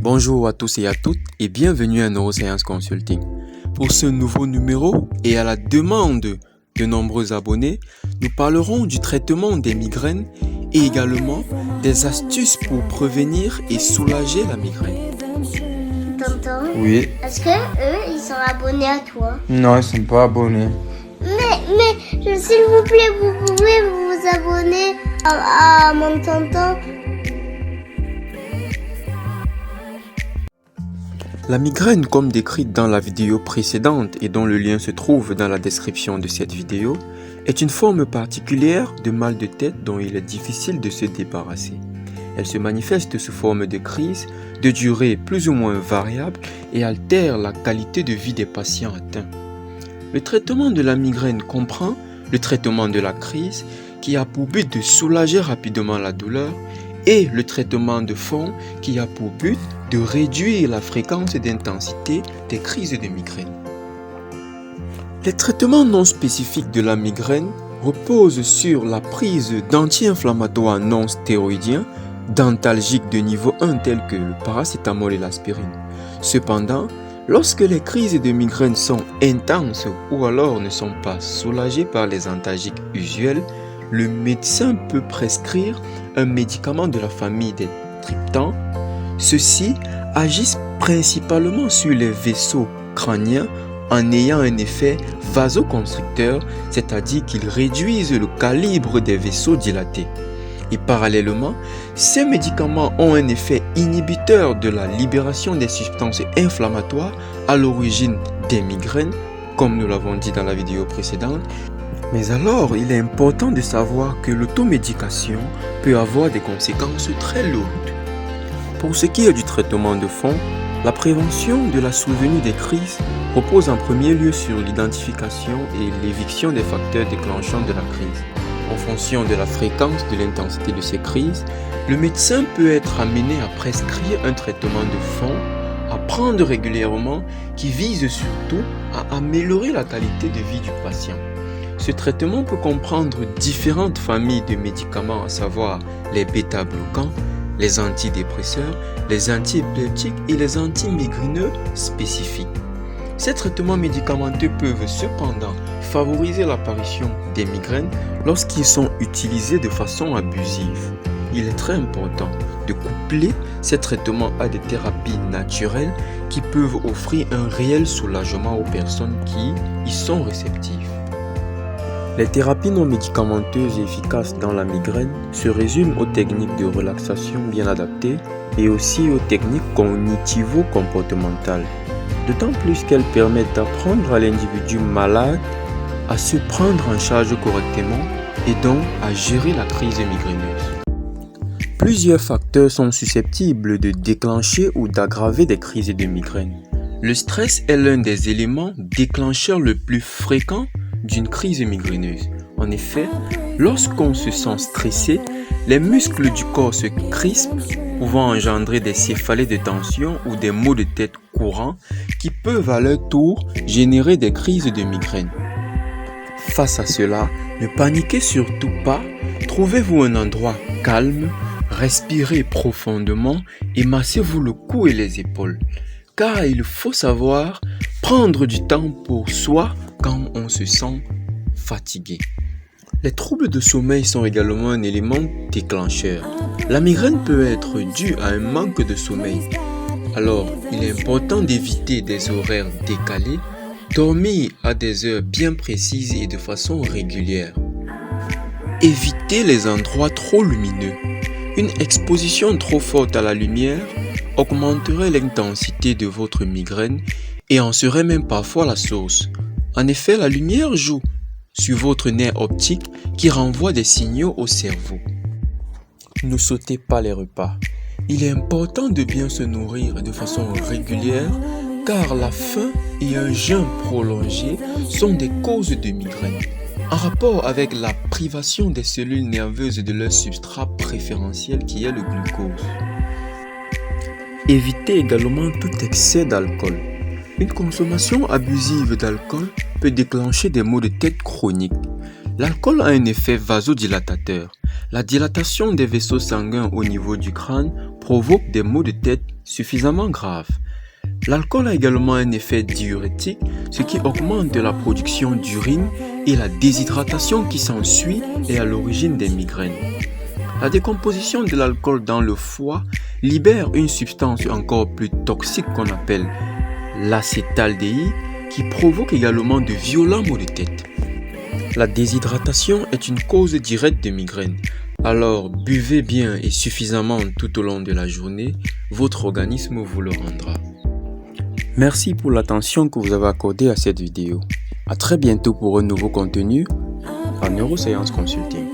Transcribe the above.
Bonjour à tous et à toutes et bienvenue à Neuroscience Consulting. Pour ce nouveau numéro et à la demande de nombreux abonnés, nous parlerons du traitement des migraines et également des astuces pour prévenir et soulager la migraine. Tonton, Oui. est-ce que eux, ils sont abonnés à toi? Non, ils sont pas abonnés. S'il vous plaît, vous pouvez vous abonner à mon tonton? La migraine, comme décrite dans la vidéo précédente et dont le lien se trouve dans la description de cette vidéo, est une forme particulière de mal de tête dont il est difficile de se débarrasser. Elle se manifeste sous forme de crise, de durée plus ou moins variable et altère la qualité de vie des patients atteints. Le traitement de la migraine comprend le traitement de la crise qui a pour but de soulager rapidement la douleur et le traitement de fond qui a pour but de réduire la fréquence et d'intensité des crises de migraine. Les traitements non spécifiques de la migraine reposent sur la prise d'anti-inflammatoires non stéroïdiens, d'antalgiques de niveau 1 tels que le paracétamol et l'aspirine. Cependant, lorsque les crises de migraine sont intenses ou alors ne sont pas soulagées par les antalgiques usuels, le médecin peut prescrire un médicament de la famille des triptans. Ceux-ci agissent principalement sur les vaisseaux crâniens en ayant un effet vasoconstricteur, c'est-à-dire qu'ils réduisent le calibre des vaisseaux dilatés. Et parallèlement, ces médicaments ont un effet inhibiteur de la libération des substances inflammatoires à l'origine des migraines, comme nous l'avons dit dans la vidéo précédente. Mais alors, il est important de savoir que l'automédication peut avoir des conséquences très lourdes. Pour ce qui est du traitement de fond, la prévention de la survenue des crises repose en premier lieu sur l'identification et l'éviction des facteurs déclenchants de la crise. En fonction de la fréquence et de l'intensité de ces crises, le médecin peut être amené à prescrire un traitement de fond à prendre régulièrement qui vise surtout à améliorer la qualité de vie du patient. Ce traitement peut comprendre différentes familles de médicaments, à savoir les bêta-bloquants, les antidépresseurs, les antiépileptiques et les antimigrineux spécifiques. Ces traitements médicamenteux peuvent cependant favoriser l'apparition des migraines lorsqu'ils sont utilisés de façon abusive. Il est très important de coupler ces traitements à des thérapies naturelles qui peuvent offrir un réel soulagement aux personnes qui y sont réceptives. Les thérapies non médicamenteuses et efficaces dans la migraine se résument aux techniques de relaxation bien adaptées et aussi aux techniques cognitivo-comportementales, d'autant plus qu'elles permettent d'apprendre à l'individu malade à se prendre en charge correctement et donc à gérer la crise migraineuse. Plusieurs facteurs sont susceptibles de déclencher ou d'aggraver des crises de migraine. Le stress est l'un des éléments déclencheurs le plus fréquent d'une crise migraineuse. En effet, lorsqu'on se sent stressé, les muscles du corps se crispent, pouvant engendrer des céphalées de tension ou des maux de tête courants qui peuvent à leur tour générer des crises de migraine. Face à cela, ne paniquez surtout pas, trouvez-vous un endroit calme, respirez profondément et massez-vous le cou et les épaules. Car il faut savoir prendre du temps pour soi quand on se sent fatigué. Les troubles de sommeil sont également un élément déclencheur. La migraine peut être due à un manque de sommeil. Alors, il est important d'éviter des horaires décalés, dormir à des heures bien précises et de façon régulière. Évitez les endroits trop lumineux. Une exposition trop forte à la lumière augmenterait l'intensité de votre migraine et en serait même parfois la source. En effet, la lumière joue sur votre nerf optique qui renvoie des signaux au cerveau. Ne sautez pas les repas. Il est important de bien se nourrir de façon régulière car la faim et un jeûne prolongé sont des causes de migraine, en rapport avec la privation des cellules nerveuses de leur substrat préférentiel qui est le glucose. Évitez également tout excès d'alcool. Une consommation abusive d'alcool peut déclencher des maux de tête chroniques. L'alcool a un effet vasodilatateur. La dilatation des vaisseaux sanguins au niveau du crâne provoque des maux de tête suffisamment graves. L'alcool a également un effet diurétique, ce qui augmente la production d'urine et la déshydratation qui s'ensuit est à l'origine des migraines. La décomposition de l'alcool dans le foie libère une substance encore plus toxique qu'on appelle l'acétaldéhyde qui provoque également de violents maux de tête. La déshydratation est une cause directe de migraine. Alors buvez bien et suffisamment tout au long de la journée, votre organisme vous le rendra. Merci pour l'attention que vous avez accordée à cette vidéo. À très bientôt pour un nouveau contenu en Neuroscience Consulting.